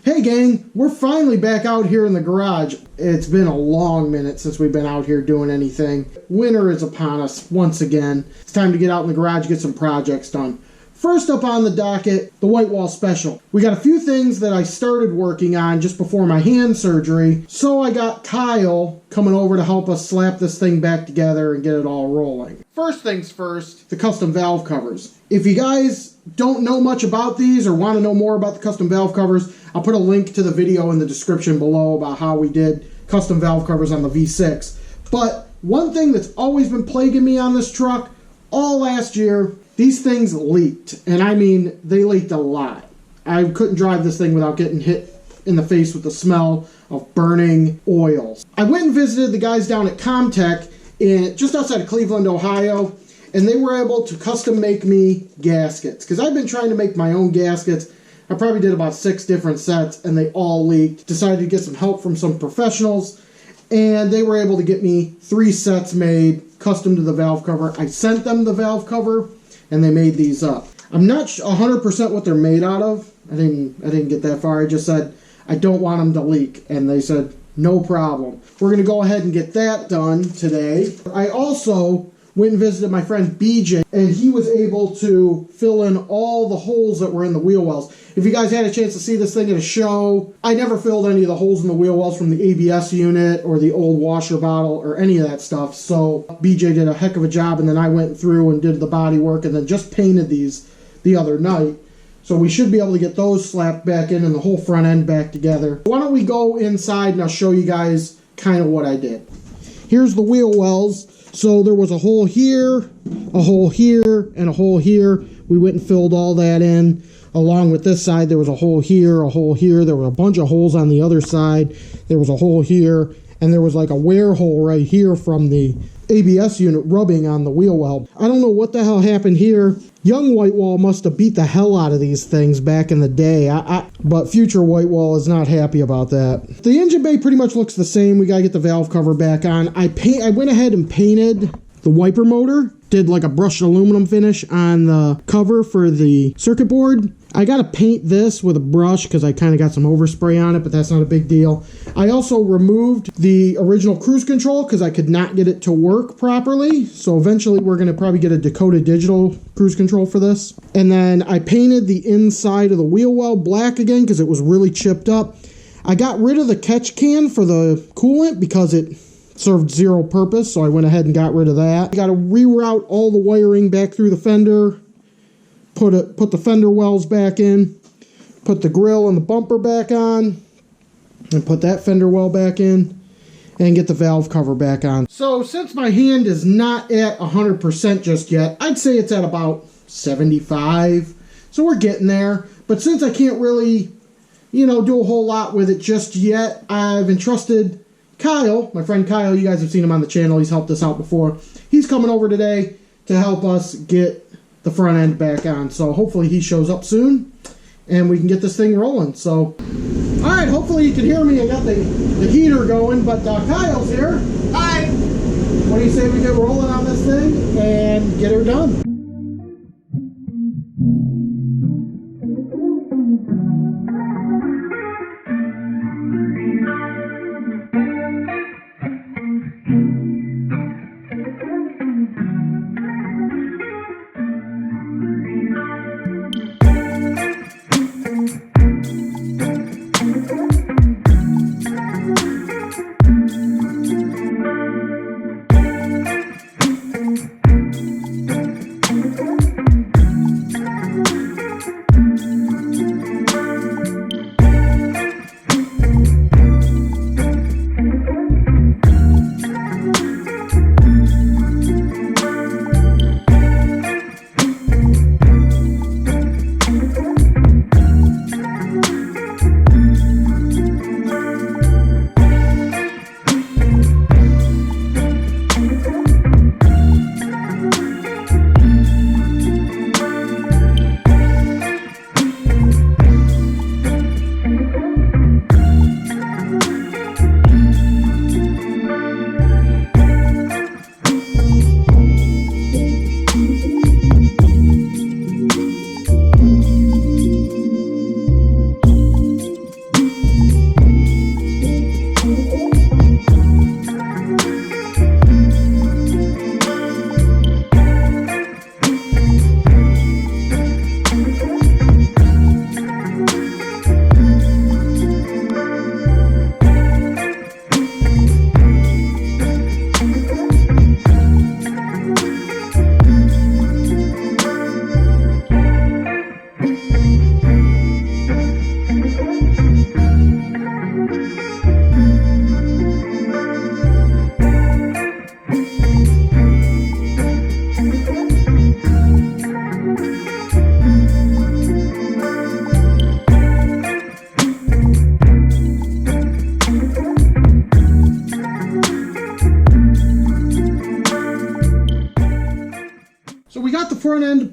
Hey gang, we're finally back out here in the garage. It's been a long minute since we've been out here doing anything. Winter is upon us once again. It's time to get out in the garage and get some projects done. First up on the docket, the white wall special. We got a few things that I started working on just before my hand surgery, so I got Kyle coming over to help us slap this thing back together and get it all rolling. First things first, the custom valve covers. If you guys don't know much about these or want to know more about the custom valve covers, I'll put a link to the video in the description below about how we did custom valve covers on the V6. But one thing that's always been plaguing me on this truck all last year, these things leaked. And I mean, they leaked a lot. I couldn't drive this thing without getting hit in the face with the smell of burning oils. I went and visited the guys down at Cometic just outside of Cleveland, Ohio, and they were able to custom make me gaskets. Because I've been trying to make my own gaskets. I probably did about 6 different sets, and they all leaked. Decided to get some help from some professionals, and they were able to get me 3 sets made, custom to the valve cover. I sent them the valve cover, and they made these up. I'm not 100% what they're made out of. I didn't get that far. I just said, I don't want them to leak, and they said, no problem. We're going to go ahead and get that done today. I also went and visited my friend BJ, and he was able to fill in all the holes that were in the wheel wells. If you guys had a chance to see this thing at a show, I never filled any of the holes in the wheel wells from the ABS unit or the old washer bottle or any of that stuff. So BJ did a heck of a job, and then I went through and did the body work and then just painted these the other night. So we should be able to get those slapped back in and the whole front end back together. Why don't we go inside and I'll show you guys kind of what I did. Here's the wheel wells. So there was a hole here, a hole here, and a hole here. We went and filled all that in. Along with this side, there was a hole here, a hole here. There were a bunch of holes on the other side. There was a hole here, and there was like a wear hole right here from the ABS unit rubbing on the wheel well. I don't know what the hell happened here. Young white wall must have beat the hell out of these things back in the day. But future white wall is not happy about that. The engine bay pretty much looks the same. We gotta get the valve cover back on. I went ahead and painted the wiper motor. Did like a brushed aluminum finish on the cover for the circuit board. I gotta paint this with a brush because I kind of got some overspray on it, but that's not a big deal. I also removed the original cruise control because I could not get it to work properly. So eventually we're gonna probably get a Dakota digital cruise control for this. And then I painted the inside of the wheel well black again because it was really chipped up. I got rid of the catch can for the coolant because it served zero purpose, so I went ahead and got rid of that. I got to reroute all the wiring back through the fender, put the fender wells back in, put the grill and the bumper back on, and put that fender well back in, and get the valve cover back on. So since my hand is not at 100% just yet, I'd say it's at about 75. So we're getting there. But since I can't really, do a whole lot with it just yet, I've entrusted Kyle, my friend Kyle, you guys have seen him on the channel, he's helped us out before. He's coming over today to help us get the front end back on. So hopefully he shows up soon and we can get this thing rolling. So, alright, hopefully you can hear me. I got the heater going, but Kyle's here. Hi! What do you say we get rolling on this thing and get her done?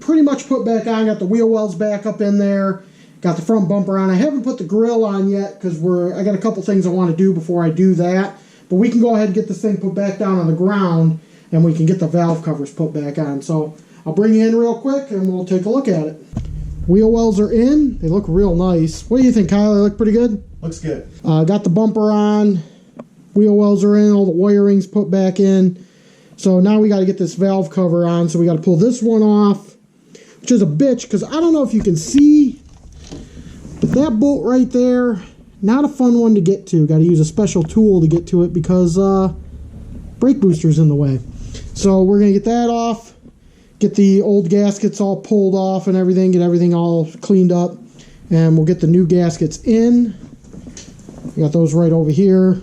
pretty much put back on. Got the wheel wells back up in there. Got the front bumper on. I haven't put the grill on yet because I got a couple things I want to do before I do that. But we can go ahead and get this thing put back down on the ground, and we can get the valve covers put back on. So I'll bring you in real quick, and we'll take a look at it. Wheel wells are in. They look real nice. What do you think, Kyle? They look pretty good? Looks good. Got the bumper on. Wheel wells are in. All the wiring's put back in. So now we got to get this valve cover on. So we got to pull this one off, which is a bitch because I don't know if you can see, but that bolt right there, not a fun one to get to. Got to use a special tool to get to it because brake booster's in the way. So we're going to get that off, get the old gaskets all pulled off and everything, get everything all cleaned up, and we'll get the new gaskets in. We got those right over here.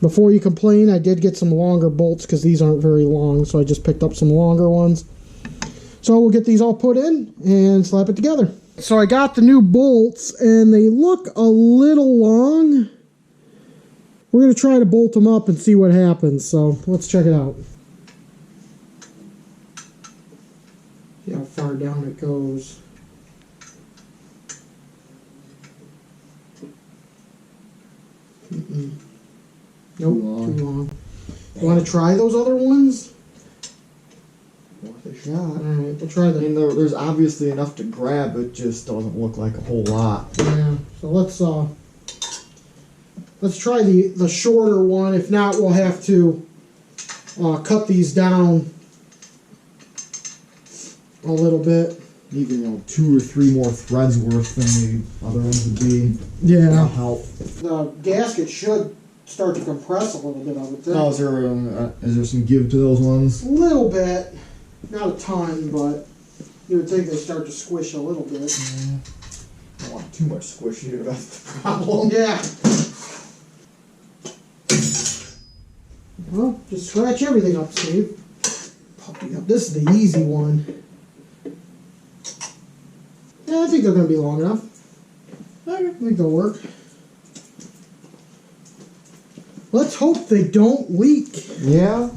Before you complain, I did get some longer bolts because these aren't very long, so I just picked up some longer ones. So we'll get these all put in and slap it together. So I got the new bolts, and they look a little long. We're going to try to bolt them up and see what happens, so let's check it out. See how far down it goes. Nope, too long. You want to try those other ones? Worth a shot. Alright, we'll try I the... mean, there's obviously enough to grab, it just doesn't look like a whole lot. Yeah, so let's try the shorter one. If not, we'll have to cut these down a little bit. Even 2 or 3 more threads worth than the other ones would be. Yeah. That'll help. The gasket should start to compress a little bit of it. Oh, is there some give to those ones? A little bit, not a ton, but you would think they start to squish a little bit. Yeah. I don't want too much squish here. That's the problem. Yeah. Well, just scratch everything up, Steve. Puppy up. This is the easy one. Yeah, I think they're going to be long enough. I think they'll work. Let's hope they don't leak. Yeah.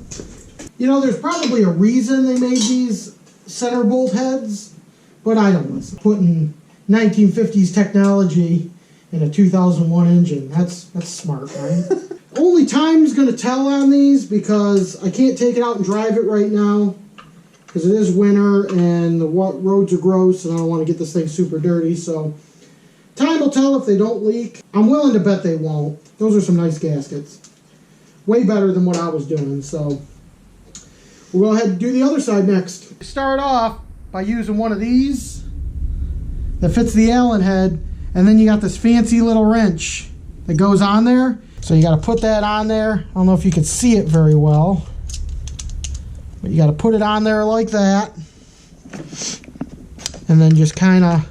You know, there's probably a reason they made these center bolt heads, but I don't listen. Putting 1950s technology in a 2001 engine, that's smart, right? Only time's going to tell on these because I can't take it out and drive it right now because it is winter and the roads are gross and I don't want to get this thing super dirty. So time will tell if they don't leak. I'm willing to bet they won't. Those are some nice gaskets. Way better than what I was doing. So we'll go ahead and do the other side next. Start off by using one of these that fits the Allen head, and then you got this fancy little wrench that goes on there. So you got to put that on there. I don't know if you can see it very well, but you got to put it on there like that, and then just kind of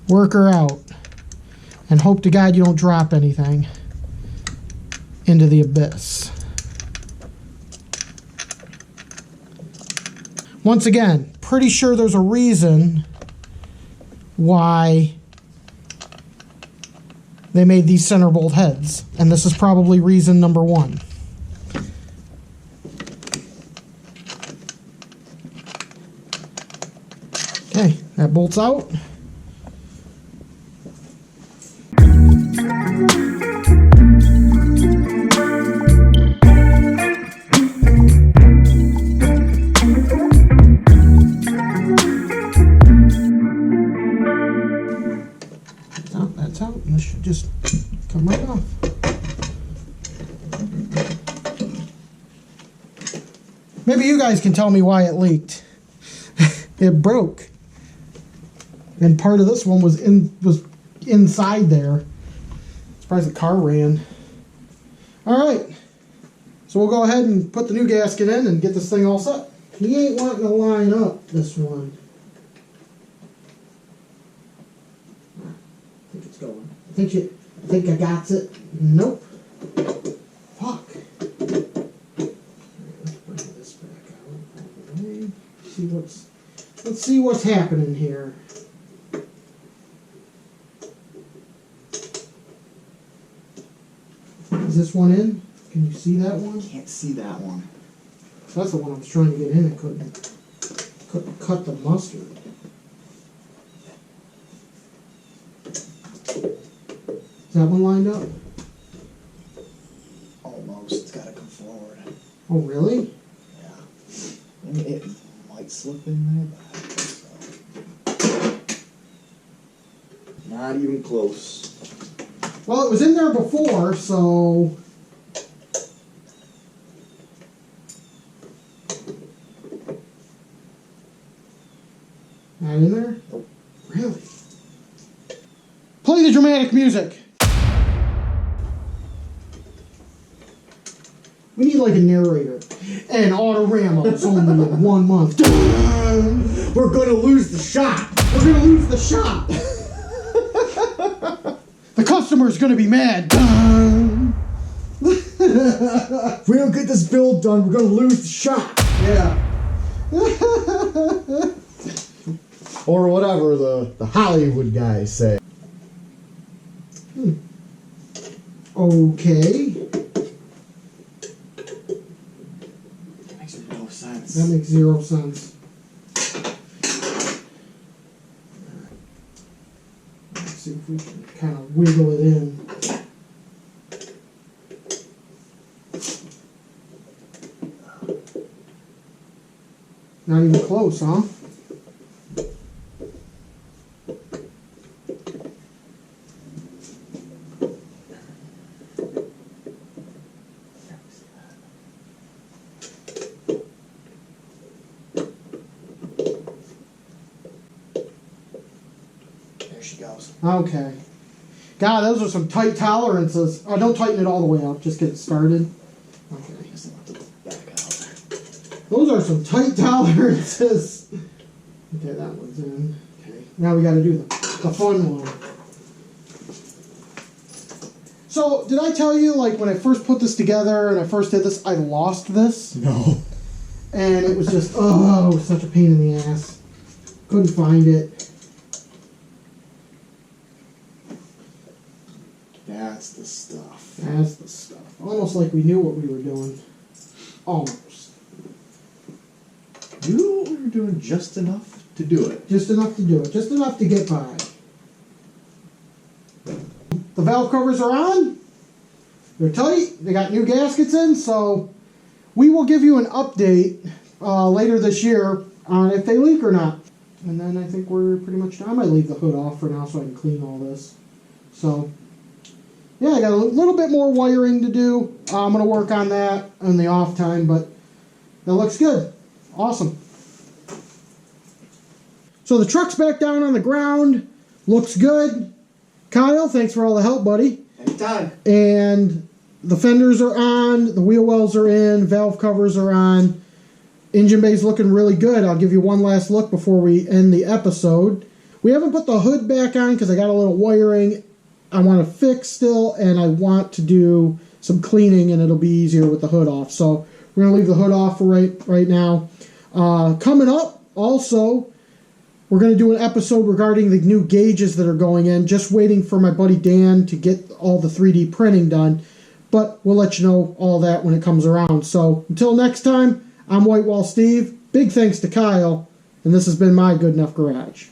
work her out and hope to God you don't drop anything into the abyss. Once again, pretty sure there's a reason why they made these center bolt heads, and this is probably reason number 1. Okay, that bolts out. That's out, and this should just come right off. Maybe you guys can tell me why it leaked. It broke. And part of this one was inside there. Surprised the car ran. Alright. So we'll go ahead and put the new gasket in and get this thing all set. He ain't wanting to line up this one. I think it's going. I think I got it. Nope. Fuck. Let's bring this back out. Let's see what's happening here. Is this one in? Can you see that one? Can't see that one. That's the one I was trying to get in and couldn't. Couldn't cut the mustard. Is that one lined up? Almost. It's got to come forward. Oh, really? Yeah. I mean, it might slip in there, but I don't think so. Not even close. Well, it was in there before, so... Not in there? Nope. Really? Play the dramatic music. We need like a narrator. And Autorama only in 1 month. We're going to lose the shop. We're going to lose the shop. The customer's going to be mad. If we don't get this build done, we're going to lose the shop. Yeah. Or whatever the Hollywood guys say. Okay. That makes no sense. That makes 0 sense. Let's see if we can kind of wiggle it in. Not even close, huh? There she goes. Okay. God, those are some tight tolerances. Oh, don't tighten it all the way up. Just get it started. Okay. Just have to back out. Those are some tight tolerances. Okay, that one's in. Okay. Now we got to do the fun one. So, did I tell you, like, when I first put this together and I first did this, I lost this? No. And it was just, oh, such a pain in the ass. Couldn't find it. That's the stuff. That's the stuff. Almost like we knew what we were doing. Almost. Do what we were doing just enough to do it. Just enough to do it. Just enough to get by. The valve covers are on. They're tight. They got new gaskets in, so we will give you an update later this year on if they leak or not. And then I think we're pretty much done. I might leave the hood off for now so I can clean all this. So, yeah, I got a little bit more wiring to do. I'm going to work on that in the off time, but that looks good. Awesome. So the truck's back down on the ground. Looks good. Kyle, thanks for all the help, buddy. Anytime. And the fenders are on. The wheel wells are in. Valve covers are on. Engine bay's looking really good. I'll give you one last look before we end the episode. We haven't put the hood back on because I got a little wiring I want to fix still, and I want to do some cleaning, and it'll be easier with the hood off. So we're going to leave the hood off for right now. Coming up, also, we're going to do an episode regarding the new gauges that are going in. Just waiting for my buddy Dan to get all the 3D printing done. But we'll let you know all that when it comes around. So until next time, I'm Whitewall Steve. Big thanks to Kyle. And this has been my Good Enough Garage.